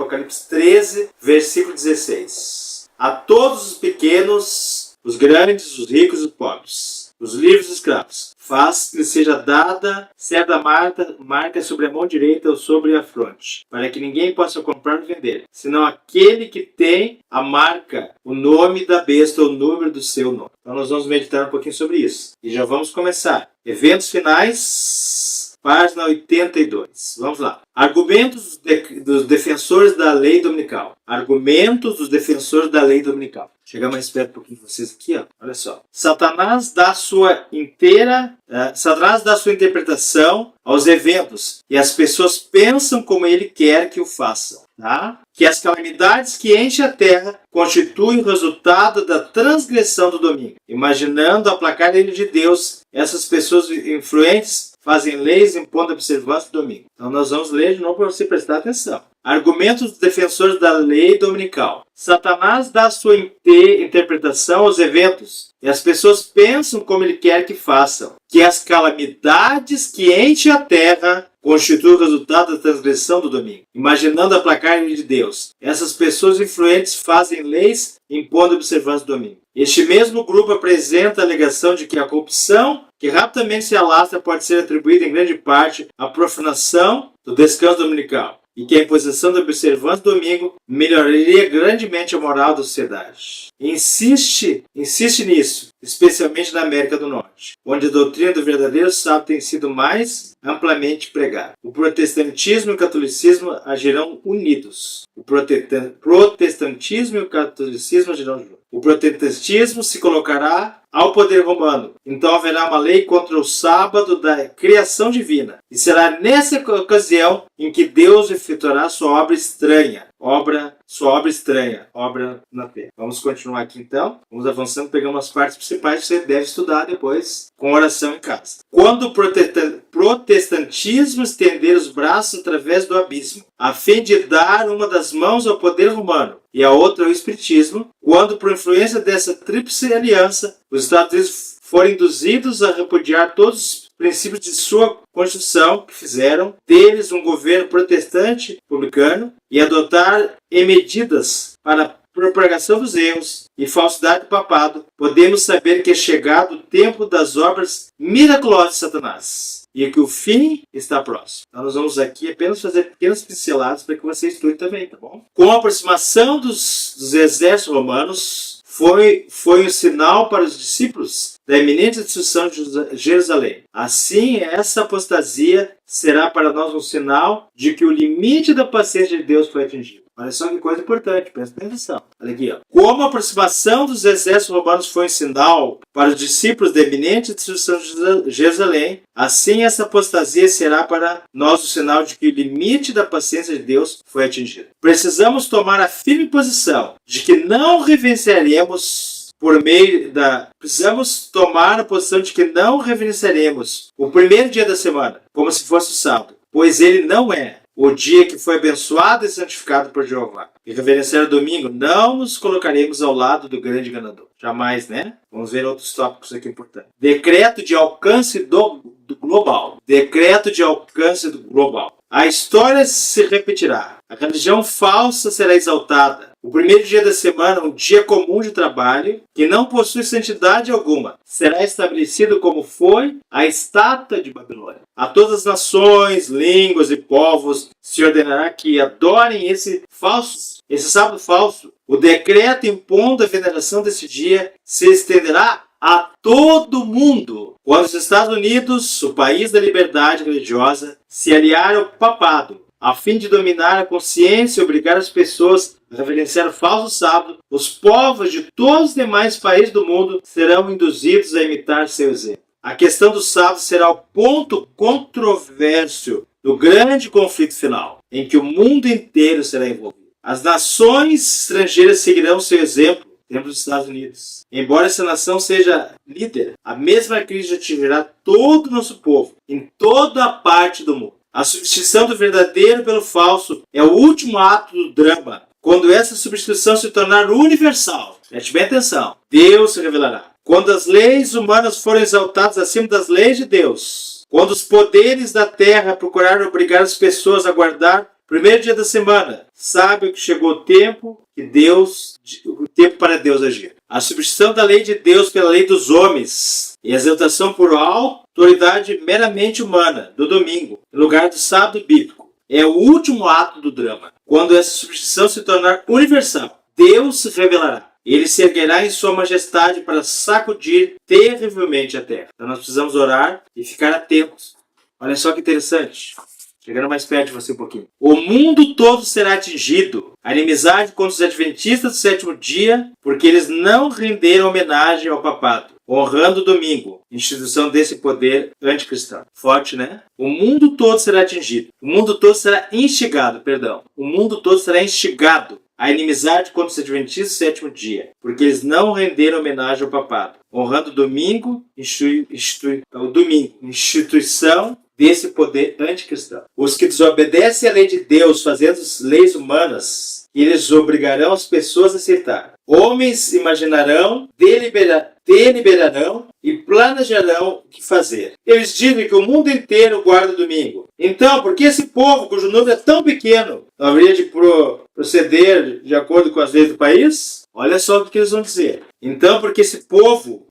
Apocalipse 13, versículo 16. A todos os pequenos, os grandes, os ricos e os pobres, os livres e os escravos, faz que lhe seja dada certa marca sobre a mão direita ou sobre a fronte, para que ninguém possa comprar ou vender, senão aquele que tem a marca, o nome da besta ou o número do seu nome. Então nós vamos meditar um pouquinho sobre isso. E já vamos começar. Eventos finais, página 82. Vamos lá. Argumentos dos defensores da lei dominical. Argumentos dos defensores da lei dominical. Chegar mais perto um pouquinho de vocês aqui, ó. Olha só. Satanás dá sua interpretação aos eventos e as pessoas pensam como ele quer que o façam. Tá? Que as calamidades que enchem a terra constituem o resultado da transgressão do domínio. Imaginando aplacar a lei de Deus, essas pessoas influentes fazem leis impondo a observância do domínio. Então nós vamos ler de novo para você prestar atenção. Argumentos dos defensores da lei dominical. Satanás dá sua interpretação aos eventos e as pessoas pensam como ele quer que façam. Que as calamidades que enchem a terra constituem o resultado da transgressão do domínio. Imaginando aplacar a lei de Deus, essas pessoas influentes fazem leis impondo a observância do domínio. Este mesmo grupo apresenta a alegação de que a corrupção que rapidamente se alastra pode ser atribuída em grande parte à profanação do descanso dominical e que a imposição da observância do domingo melhoraria grandemente a moral da sociedade. Insiste nisso, especialmente na América do Norte, onde a doutrina do verdadeiro sábado tem sido mais amplamente pregada. O protestantismo e o catolicismo agirão unidos. O protestantismo e o catolicismo agirão juntos. O protestantismo se colocará ao poder romano. Então haverá uma lei contra o sábado da criação divina. E será nessa ocasião em que Deus efetuará sua obra estranha. Obra na terra. Vamos continuar aqui então. Vamos avançando, pegando as partes principais que você deve estudar depois com oração em casa. Quando o protestantismo estender os braços através do abismo, a fim de dar uma das mãos ao poder romano e a outra ao espiritismo, quando por influência dessa tríplice aliança, os Estados Unidos forem induzidos a repudiar todos os princípios de sua Constituição, que fizeram deles um governo protestante republicano e adotar medidas para a propagação dos erros e falsidade do papado, podemos saber que é chegado o tempo das obras miraculosas de Satanás e que o fim está próximo. Então nós vamos aqui apenas fazer pequenas pinceladas para que você estude também, tá bom? Com a aproximação dos exércitos romanos, foi um sinal para os discípulos da eminente destruição de Jerusalém. Assim, essa apostasia será para nós um sinal de que o limite da paciência de Deus foi atingido. Olha só que coisa importante, presta atenção. Olha aqui, ó. Como a aproximação dos exércitos romanos foi um sinal para os discípulos da eminente destruição de Jerusalém, assim essa apostasia será para nós o sinal de que o limite da paciência de Deus foi atingido. Precisamos tomar a firme posição de que não reverenciaremos Precisamos tomar a posição de que não reverenciaremos o primeiro dia da semana, como se fosse o sábado, pois ele não é o dia que foi abençoado e santificado por Jeová. E reverenciar o domingo, não nos colocaremos ao lado do grande enganador. Jamais, né? Vamos ver outros tópicos aqui importantes. Decreto de alcance do global. Decreto de alcance do global. A história se repetirá. A religião falsa será exaltada. O primeiro dia da semana, um dia comum de trabalho, que não possui santidade alguma, será estabelecido como foi a estátua de Babilônia. A todas as nações, línguas e povos se ordenará que adorem esse sábado falso. O decreto impondo a veneração desse dia se estenderá a todo mundo. Quando os Estados Unidos, o país da liberdade religiosa, se aliaram ao papado, a fim de dominar a consciência e obrigar as pessoas a reverenciar o falso sábado, os povos de todos os demais países do mundo serão induzidos a imitar seu exemplo. A questão do sábado será o ponto controverso do grande conflito final, em que o mundo inteiro será envolvido. As nações estrangeiras seguirão seu exemplo, exemplo dos Estados Unidos. Embora essa nação seja líder, a mesma crise atingirá todo o nosso povo, em toda a parte do mundo. A substituição do verdadeiro pelo falso é o último ato do drama. Quando essa substituição se tornar universal, preste bem atenção, Deus se revelará. Quando as leis humanas forem exaltadas acima das leis de Deus, quando os poderes da terra procurarem obrigar as pessoas a guardar Primeiro dia da semana, sabe que chegou o tempo para Deus agir. A substituição da lei de Deus pela lei dos homens e a exaltação por autoridade meramente humana do domingo, em lugar do sábado bíblico, é o último ato do drama. Quando essa substituição se tornar universal, Deus se revelará. Ele se erguerá em sua majestade para sacudir terrivelmente a terra. Então nós precisamos orar e ficar atentos. Olha só que interessante. Chegando mais perto de você um pouquinho. O mundo todo será atingido. A inimizade contra os adventistas do sétimo dia, porque eles não renderam homenagem ao papado, honrando o domingo, instituição desse poder anticristão. Forte, né? O mundo todo será atingido. O mundo todo será instigado, O mundo todo será instigado. A inimizade contra os adventistas do sétimo dia, porque eles não renderam homenagem ao papado, honrando o domingo, instituição desse poder anticristão. Os que desobedecem à lei de Deus, fazendo leis humanas, eles obrigarão as pessoas a aceitar. Homens imaginarão, deliberarão e planejarão o que fazer. Eles dizem que o mundo inteiro guarda o domingo. Então, por que esse povo, cujo número é tão pequeno, não haveria de proceder de acordo com as leis do país? Olha só o que eles vão dizer. Então, porque esse povo,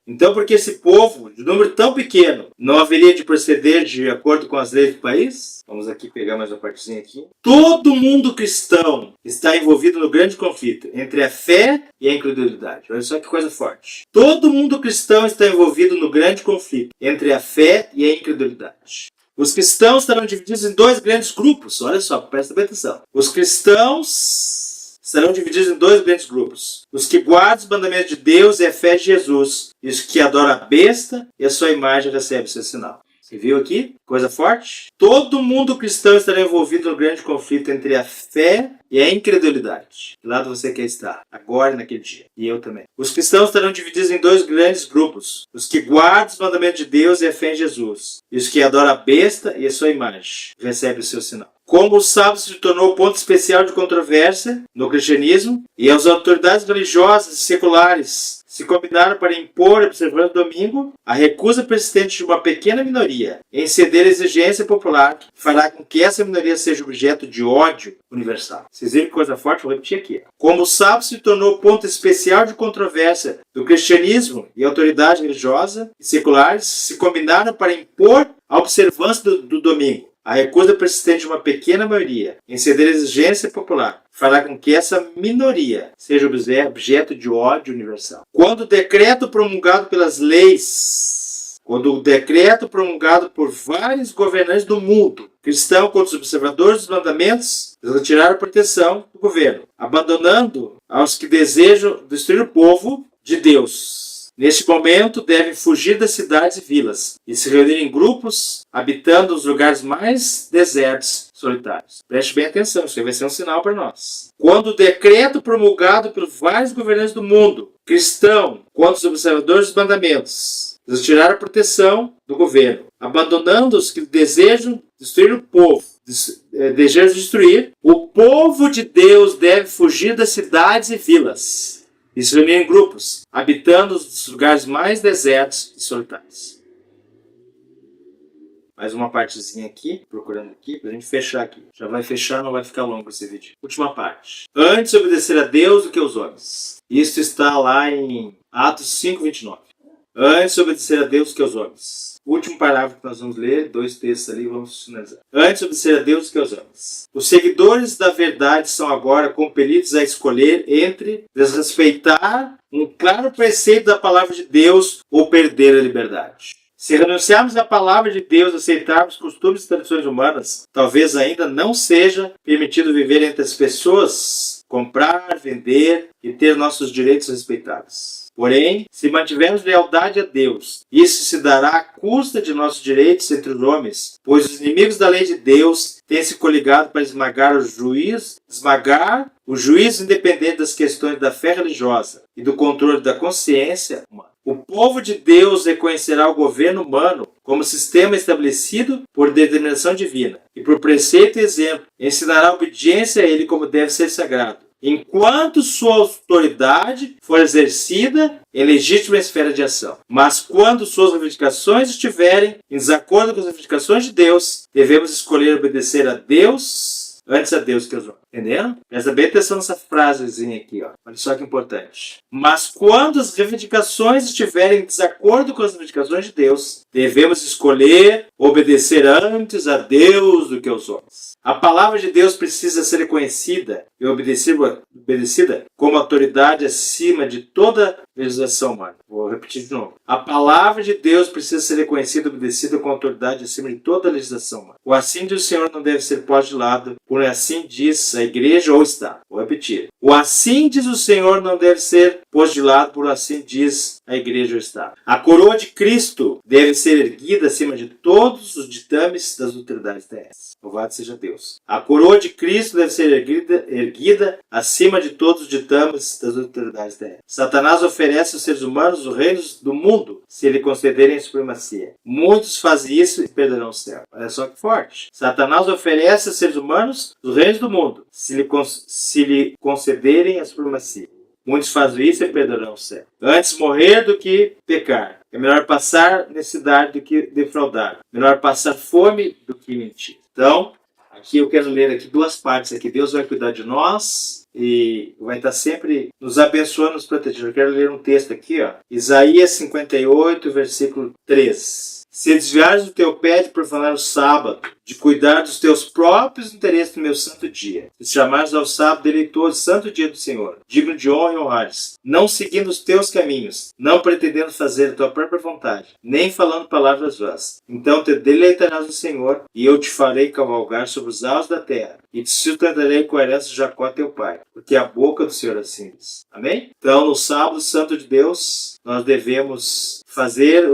de número tão pequeno, não haveria de proceder de acordo com as leis do país? Vamos aqui pegar mais uma partezinha aqui. Todo mundo cristão está envolvido no grande conflito entre a fé e a incredulidade. Olha só que coisa forte. Todo mundo cristão está envolvido no grande conflito entre a fé e a incredulidade. Os cristãos estarão divididos em dois grandes grupos. Olha só, presta bem atenção. Os cristãos serão divididos em dois grandes grupos. Os que guardam os mandamentos de Deus e a fé de Jesus. E os que adoram a besta e a sua imagem recebem o seu sinal. Você viu aqui? Coisa forte? Todo mundo cristão estará envolvido no grande conflito entre a fé e a incredulidade. Que lado você quer estar? Agora e naquele dia. E eu também. Os cristãos estarão divididos em dois grandes grupos. Os que guardam os mandamentos de Deus e a fé em Jesus. E os que adoram a besta e a sua imagem. Recebem o seu sinal. Como o sábado se tornou ponto especial de controvérsia no cristianismo, e as autoridades religiosas e seculares se combinaram para impor a observância do domingo, a recusa persistente de uma pequena minoria em ceder à exigência popular fará com que essa minoria seja objeto de ódio universal. Vocês viram que coisa forte? Vou repetir aqui. Como o sábado se tornou ponto especial de controvérsia do cristianismo, e autoridades religiosas e seculares se combinaram para impor a observância do domingo, a recusa persistente de uma pequena maioria em ceder à exigência popular fará com que essa minoria seja objeto de ódio universal. Quando o decreto promulgado por vários governantes do mundo cristão contra os observadores dos mandamentos, eles retiraram a proteção do governo, abandonando aos que desejam destruir o povo de Deus. Neste momento, devem fugir das cidades e vilas e se reunir em grupos, habitando os lugares mais desertos e solitários. Preste bem atenção, isso vai ser um sinal para nós. Quando o decreto promulgado por vários governantes do mundo cristão contra os observadores dos mandamentos, eles tiraram a proteção do governo, abandonando os que desejam destruir o povo, o povo de Deus deve fugir das cidades e vilas e se reunir em grupos, habitando os lugares mais desertos e solitários. Mais uma partezinha aqui, procurando aqui, para a gente fechar aqui. Já vai fechar, não vai ficar longo esse vídeo. Última parte. Antes obedecer a Deus do que aos homens. Isso está lá em Atos 5:29. Antes obedecer a Deus do que aos homens. O último parágrafo que nós vamos ler, 2 textos ali, vamos finalizar. Antes obedecer a Deus do que aos homens. Os seguidores da verdade são agora compelidos a escolher entre desrespeitar um claro preceito da palavra de Deus ou perder a liberdade. Se renunciarmos à palavra de Deus e aceitarmos costumes e tradições humanas, talvez ainda não seja permitido viver entre as pessoas, comprar, vender e ter nossos direitos respeitados. Porém, se mantivermos lealdade a Deus, isso se dará à custa de nossos direitos entre os homens, pois os inimigos da lei de Deus têm se coligado para esmagar o juízo independente das questões da fé religiosa e do controle da consciência humana. O povo de Deus reconhecerá o governo humano como sistema estabelecido por determinação divina e por preceito e exemplo, ensinará a obediência a ele como deve ser sagrado, enquanto sua autoridade for exercida em legítima esfera de ação. Mas quando suas reivindicações estiverem em desacordo com as reivindicações de Deus, devemos escolher obedecer a Deus antes a Deus que aos homens. Entenderam? Presta bem atenção nessa frasezinha aqui, ó. Olha só que importante. Mas quando as reivindicações estiverem em desacordo com as reivindicações de Deus, devemos escolher obedecer antes a Deus do que aos homens. A palavra de Deus precisa ser reconhecida e obedecida como autoridade acima de toda legislação humana. Vou repetir de novo. A palavra de Deus precisa ser reconhecida e obedecida como autoridade acima de toda legislação humana. O assim diz o Senhor não deve ser posto de lado, por assim diz a igreja ou Estado. Vou repetir. O assim diz o Senhor não deve ser posto de lado, por assim diz a igreja ou Estado. A coroa de Cristo deve ser erguida acima de todos os ditames das autoridades terrestres. Louvado seja Deus. A coroa de Cristo deve ser erguida acima de todos os ditames das autoridades terrestres. Satanás oferece aos seres humanos os reinos do mundo se lhe concederem a supremacia. Muitos fazem isso e perderão o céu. Olha só que forte. Satanás oferece aos seres humanos os reinos do mundo se lhe concederem a supremacia. Muitos fazem isso e perderão o céu. Antes morrer do que pecar. É melhor passar necessidade do que defraudar. Melhor passar fome do que mentir. Então, aqui eu quero ler aqui duas partes aqui. Deus vai cuidar de nós e vai estar sempre nos abençoando, nos protegendo. Eu quero ler um texto aqui, ó. Isaías 58, versículo 13. Se desviares o teu pé de profanar o sábado, de cuidar dos teus próprios interesses no meu santo dia, se chamares ao sábado deleitoso santo dia do Senhor, digno de honra e honrares, não seguindo os teus caminhos, não pretendendo fazer a tua própria vontade, nem falando palavras vãs, então te deleitarás no Senhor, e eu te farei cavalgar sobre os altos da terra, e te sustentarei com a herança de Jacó teu pai, porque a boca do Senhor assim diz. Amém? Então, no sábado santo de Deus, nós devemos fazer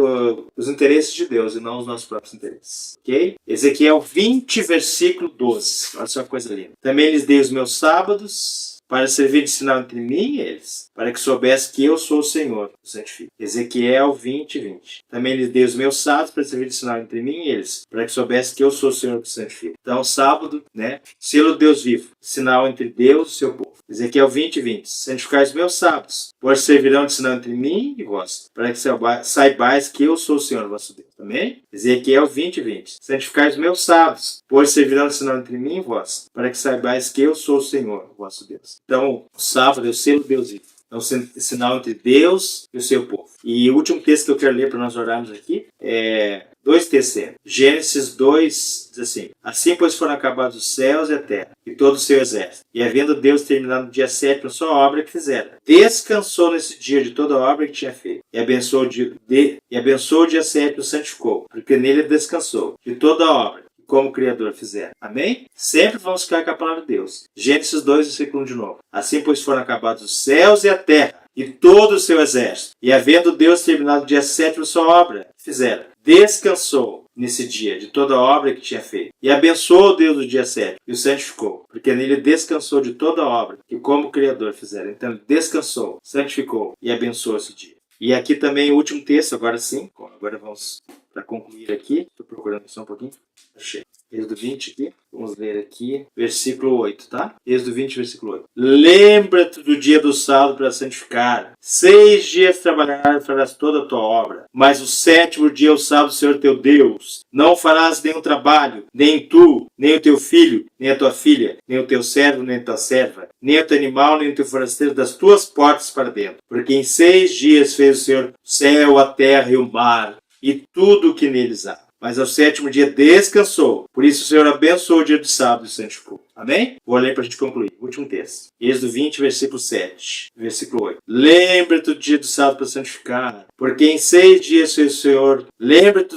os interesses de Deus e não os nossos próprios interesses. Ok? Ezequiel 20, versículo 12. Olha só que coisa linda. Também lhes dei os meus sábados para servir de sinal entre mim e eles, para que soubesse que eu sou o Senhor, o santifico. Ezequiel 20, 20. Também lhes dei os meus sábados para servir de sinal entre mim e eles, para que soubesse que eu sou o Senhor, o santifico. Então, sábado, né? Selo de Deus vivo, sinal entre Deus e o seu povo. Ezequiel 20, 20. Santificai os meus sábados, pois servirão de sinal entre mim e vós, para que saibais que eu sou o Senhor, vosso Deus. Amém? Ezequiel 20, 20. Santificai os meus sábados, pois servirão de sinal entre mim e vós, para que saibais que eu sou o Senhor, vosso Deus. Então, o sábado é o selo de Deus vivo. É um sinal entre Deus e o seu povo. E o último texto que eu quero ler para nós orarmos aqui é 2 Tessalonicenses. Gênesis 2 diz assim: Assim, pois, foram acabados os céus e a terra, e todo o seu exército. E havendo Deus terminado no dia 7 a sua obra que fizera, descansou nesse dia de toda a obra que tinha feito. E abençoou o dia 7 e o santificou, porque nele descansou de toda a obra, como o Criador fizer. Amém? Sempre vamos ficar com a palavra de Deus. Gênesis 2, versículo 1 de novo. Assim, pois, foram acabados os céus e a terra, e todo o seu exército. E havendo Deus terminado o dia 7 a sua obra que fizera, descansou nesse dia de toda a obra que tinha feito. E abençoou Deus o dia 7 e o santificou, porque nele descansou de toda a obra que como o Criador fizera. Então, descansou, santificou e abençoou esse dia. E aqui também o último texto, agora sim. Agora vamos para concluir aqui. Estou procurando só um pouquinho. Achei. Êxodo 20 aqui. Vamos ler aqui. Versículo 8, tá? Êxodo 20, versículo 8. Lembra-te do dia do sábado para santificar. 6 dias trabalharás e farás toda a tua obra. Mas o 7º dia é o sábado do Senhor teu Deus. Não farás nenhum trabalho, nem tu, nem o teu filho, nem a tua filha, nem o teu servo, nem a tua serva, nem o teu animal, nem o teu forasteiro das tuas portas para dentro. Porque em 6 dias fez o Senhor o céu, a terra e o mar, e tudo o que neles há. Mas ao 7º dia descansou. Por isso o Senhor abençoou o dia de sábado e santificou. Amém? Vou ler para a gente concluir. Último texto. Êxodo 20, versículo 7. Versículo 8. Lembra-te do dia do sábado para santificar. Porque em 6 dias fez o Senhor. Lembra-te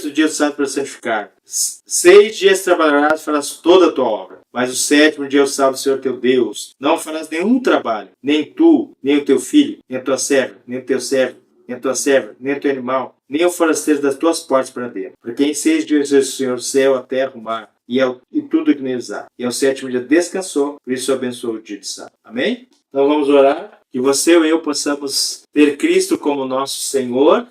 do dia do sábado para santificar. 6 dias trabalharás e farás toda a tua obra. Mas o 7º dia é o sábado do Senhor teu Deus. Não farás nenhum trabalho. Nem tu, nem o teu filho, nem a tua serva, nem o teu servo, nem a tua serva, nem o teu animal, nem o forasteiro das tuas portas para dentro. Porque em 6 dias fez o Senhor o céu, a terra, o mar, e tudo o que neles há. E ao 7º dia descansou, por isso abençoou o dia de sábado. Amém? Então vamos orar, que você ou eu possamos ter Cristo como nosso Senhor,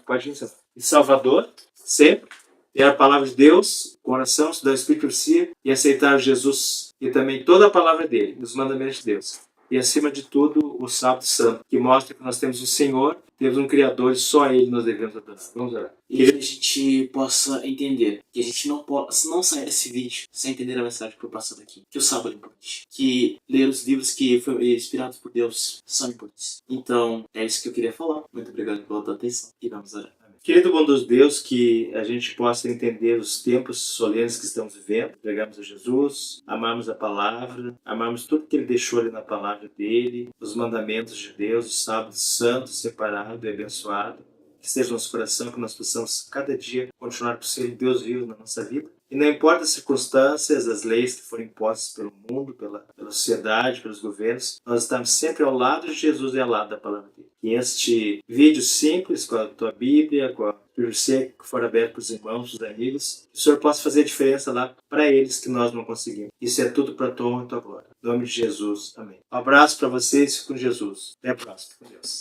e Salvador, sempre, ter a palavra de Deus, coração, estudar o Espírito por si, e aceitar Jesus, e também toda a palavra dele, os mandamentos de Deus, e, acima de tudo, o sábado santo, que mostra que nós temos um Senhor, temos um Criador e só a Ele nós devemos adorar. Vamos orar. E que a gente possa entender, que a gente não saia desse vídeo sem entender a mensagem que foi passada aqui. Que o sábado é importante. Que ler os livros que foram inspirados por Deus são importantes. Então, é isso que eu queria falar. Muito obrigado pela tua atenção e vamos orar. Querido bondoso Deus, que a gente possa entender os tempos solenes que estamos vivendo, pregamos a Jesus, amarmos a palavra, amarmos tudo que Ele deixou ali na palavra dEle, os mandamentos de Deus, o sábado santo, separado e abençoado, que esteja no nosso coração, que nós possamos cada dia continuar por ser Deus vivo na nossa vida. E não importa as circunstâncias, as leis que foram impostas pelo mundo, pela sociedade, pelos governos, nós estamos sempre ao lado de Jesus e ao lado da palavra dele. E este vídeo simples, com a tua Bíblia, com a você que for aberto para os irmãos, para os amigos, que o Senhor possa fazer a diferença lá para eles que nós não conseguimos. Isso é tudo para a tua honra e tua glória. Em nome de Jesus. Amém. Um abraço para vocês e com Jesus. Até a próxima. Com Deus.